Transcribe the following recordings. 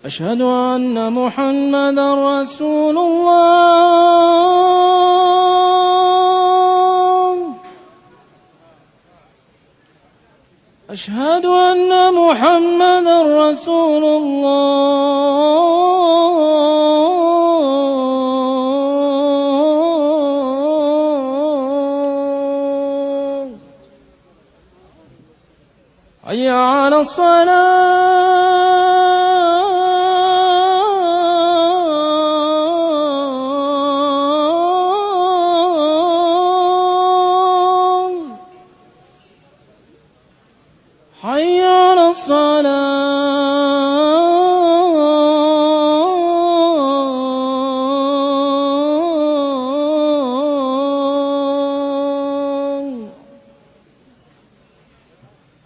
أشهد أن محمدا رسول الله. أشهد أن محمدا رسول الله. حي على الصلاة. حي على الصلاة.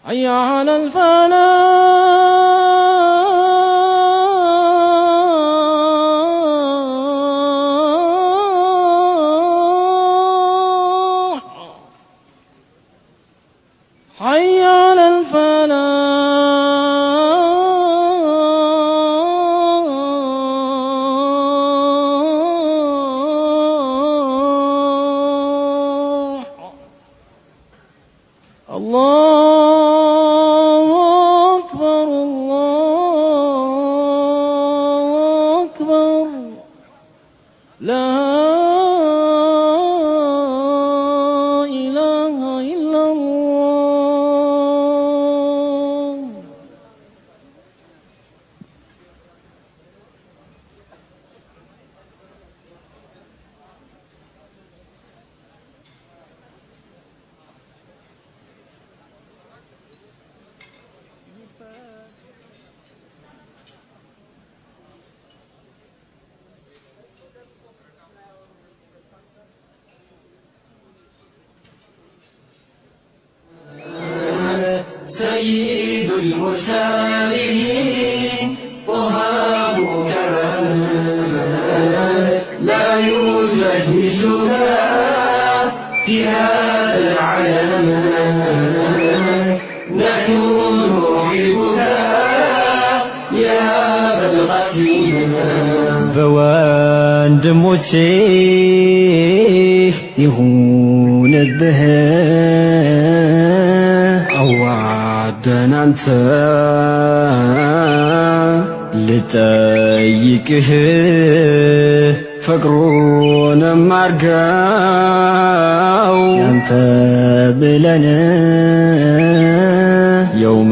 حي على الفلاح. حي على الفلاح. الله أكبر الله أكبر. لا إله إلا الله. سيد المرسلين طه مكرم لا يوجد مثلها في هذا العالم. نحن نحبك يا أبا القاسم. በወንድሞቼ ይሁንብህ አዋደናንተ ልጠይቅህ ፍቅሩንም አርገው ያንተ ብለን የውመ